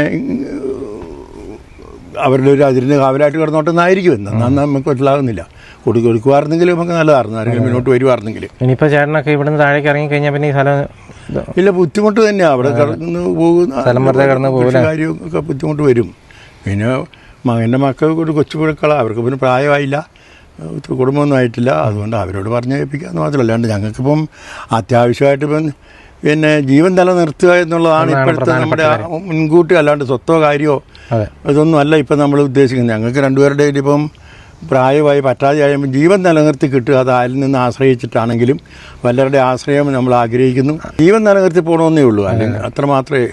അവരുടെ ഒരു അതിരിന് കാവലായിട്ട് കിടന്നോട്ടെന്നായിരിക്കും. എന്നാൽ നമുക്ക് മനസ്സിലാകുന്നില്ല. കൊടുക്കുമായിരുന്നെങ്കിൽ നമുക്ക് നല്ലതായിരുന്നു, ആരെങ്കിലും മുന്നോട്ട് വരുമായിരുന്നെങ്കിൽ. ഇനിയിപ്പോൾ ചേട്ടനൊക്കെ ഇവിടുന്ന് താഴേക്ക് ഇറങ്ങി കഴിഞ്ഞാൽ പിന്നെ ഈ സ്ഥലം ഇല്ല, ബുദ്ധിമുട്ട് തന്നെയാണ്. അവിടെ കടന്ന് പോകുന്ന കാര്യമൊക്കെ ബുദ്ധിമുട്ട് വരും. പിന്നെ എൻ്റെ മക്കൾക്ക് ഒരു കൊച്ചുപിഴക്കളാണ്, അവർക്ക് പിന്നെ പ്രായമായില്ല, കുടുംബമൊന്നും ആയിട്ടില്ല. അതുകൊണ്ട് അവരോട് പറഞ്ഞ് ഏൽപ്പിക്കാമെന്ന് മാത്രമല്ല. അല്ലാണ്ട് ഞങ്ങൾക്കിപ്പം അത്യാവശ്യമായിട്ട് ഇപ്പം പിന്നെ ജീവൻ നിലനിർത്തുക എന്നുള്ളതാണ് ഇപ്പോഴത്തെ നമ്മുടെ മുൻകൂട്ടി, അല്ലാണ്ട് സ്വത്തോ കാര്യമോ ഇതൊന്നും അല്ല ഇപ്പം നമ്മൾ ഉദ്ദേശിക്കുന്നത്. ഞങ്ങൾക്ക് രണ്ടുപേരുടെ ഇപ്പം പ്രായമായി പറ്റാതെയായുമ്പോൾ ജീവൻ നിലനിർത്തി കിട്ടുക. അത് ആരിൽ നിന്ന് ആശ്രയിച്ചിട്ടാണെങ്കിലും വല്ലവരുടെ ആശ്രയം നമ്മൾ ആഗ്രഹിക്കുന്നു. ജീവൻ നിലനിർത്തി പോകണമെന്നേ ഉള്ളൂ, അല്ലെങ്കിൽ അത്രമാത്രമേ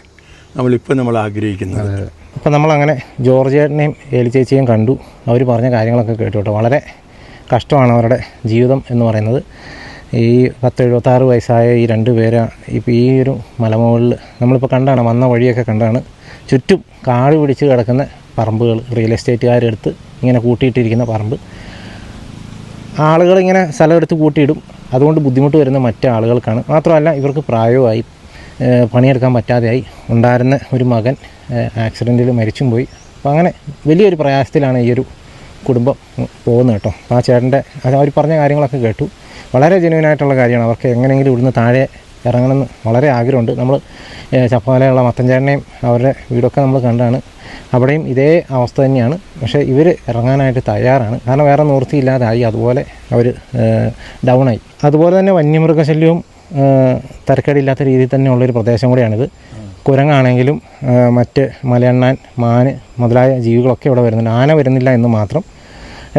നമ്മൾ ആഗ്രഹിക്കുന്നത്. അപ്പോൾ നമ്മളങ്ങനെ ജോർജേട്ടനെയും ഏലി ചേച്ചിയും കണ്ടു. അവർ പറഞ്ഞ കാര്യങ്ങളൊക്കെ കേട്ടു കേട്ടോ. വളരെ കഷ്ടമാണ് അവരുടെ ജീവിതം എന്ന് പറയുന്നത്. ഈ 10-76 വയസ്സായ ഈ 2 പേര് ഇപ്പോൾ ഈ ഒരു മലമുകളിൽ നമ്മളിപ്പോൾ കണ്ടാണ്, വന്ന വഴിയൊക്കെ കണ്ടാണ്, ചുറ്റും കാട് പിടിച്ച് കിടക്കുന്ന പറമ്പുകൾ, റിയൽ എസ്റ്റേറ്റുകാരെടുത്ത് ഇങ്ങനെ കൂട്ടിയിട്ടിരിക്കുന്ന പറമ്പ്. ആളുകളിങ്ങനെ സ്ഥലം എടുത്ത് കൂട്ടിയിടും. അതുകൊണ്ട് ബുദ്ധിമുട്ട് വരുന്ന മറ്റ് ആളുകൾക്കാണ്. മാത്രമല്ല ഇവർക്ക് പ്രായമായി, പണിയെടുക്കാൻ പറ്റാതെയായി. ഉണ്ടായിരുന്ന ഒരു മകൻ ആക്സിഡൻറ്റിൽ മരിച്ചും പോയി. അപ്പോൾ അങ്ങനെ വലിയൊരു പ്രയാസത്തിലാണ് ഈ ഒരു കുടുംബം പോകുന്നത് കേട്ടോ. ആ ചേട്ടൻ്റെ അവർ പറഞ്ഞ കാര്യങ്ങളൊക്കെ കേട്ടു. വളരെ ജെന്യുവനായിട്ടുള്ള കാര്യമാണ്. അവർക്ക് എങ്ങനെയെങ്കിലും ഇവിടുന്ന് താഴെ ഇറങ്ങണമെന്ന് വളരെ ആഗ്രഹമുണ്ട്. നമ്മൾ ചപ്പാലയുള്ള മത്തൻചേട്ടനെയും അവരുടെ വീടൊക്കെ നമ്മൾ കണ്ടാണ്. അവിടെയും ഇതേ അവസ്ഥ തന്നെയാണ്. പക്ഷേ ഇവർ ഇറങ്ങാനായിട്ട് തയ്യാറാണ്. കാരണം വേറെ നിവൃത്തിയില്ലാതായി, അതുപോലെ അവർ ഡൗണായി. അതുപോലെ തന്നെ വന്യമൃഗശല്യവും തരക്കേടില്ലാത്ത രീതിയിൽ തന്നെ ഉള്ളൊരു പ്രദേശം കൂടിയാണിത്. കുരങ്ങാണെങ്കിലും മറ്റ് മലയണ്ണാൻ, മാന് മുതലായ ജീവികളൊക്കെ ഇവിടെ വരുന്നുണ്ട്. ആന വരുന്നില്ല എന്ന് മാത്രം.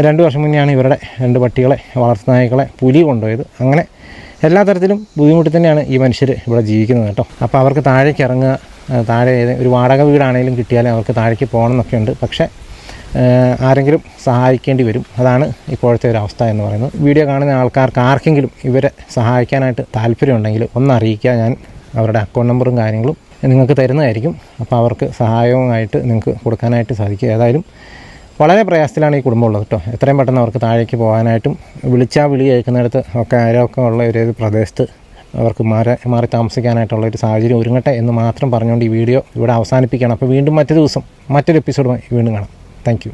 2 വർഷം മുന്നെയാണ് ഇവരുടെ 2 പട്ടികളെ, വളർത്തുനായ്ക്കളെ പുലി കൊണ്ടുപോയത്. അങ്ങനെ എല്ലാ തരത്തിലും ബുദ്ധിമുട്ടി തന്നെയാണ് ഈ മനുഷ്യർ ഇവിടെ ജീവിക്കുന്നത് കേട്ടോ. അപ്പോൾ അവർക്ക് താഴേക്ക് ഇറങ്ങുക, താഴെ ഒരു വാടക വീടാണെങ്കിലും കിട്ടിയാലേ അവർക്ക് താഴേക്ക് പോകണം എന്നൊക്കെ ഉണ്ട്. പക്ഷേ ആരെങ്കിലും സഹായിക്കേണ്ടി വരും. അതാണ് ഇപ്പോഴത്തെ ഒരു അവസ്ഥ എന്ന് പറയുന്നത്. വീഡിയോ കാണുന്ന ആൾക്കാർക്ക് ആർക്കെങ്കിലും ഇവരെ സഹായിക്കാനായിട്ട് താല്പര്യമുണ്ടെങ്കിൽ ഒന്ന് അറിയിക്കുക. ഞാൻ അവരുടെ അക്കൗണ്ട് നമ്പറും കാര്യങ്ങളും നിങ്ങൾക്ക് തരുന്നതായിരിക്കും. അപ്പോൾ അവർക്ക് സഹായവുമായിട്ട് നിങ്ങൾക്ക് കൊടുക്കാനായിട്ട് സാധിക്കും. ഏതായാലും വളരെ പ്രയാസത്തിലാണ് ഈ കുടുംബം ഉള്ളത് കേട്ടോ. എത്രയും പെട്ടെന്ന് അവർക്ക് താഴേക്ക് പോകാനായിട്ടും വിളിച്ചാൽ വിളി കേൾക്കുന്നിടത്ത് ഒക്കെ ആരൊക്കെ ഉള്ള ഒരു പ്രദേശത്ത് അവർക്ക് മാറി താമസിക്കാനായിട്ടുള്ള ഒരു സാഹചര്യം ഒരുങ്ങട്ടെ എന്ന് മാത്രം പറഞ്ഞുകൊണ്ട് ഈ വീഡിയോ ഇവിടെ അവസാനിപ്പിക്കുകയാണ്. അപ്പോൾ വീണ്ടും മറ്റൊരു ദിവസം മറ്റൊരു എപ്പിസോഡുമായി വീണ്ടും കാണാം. Thank you.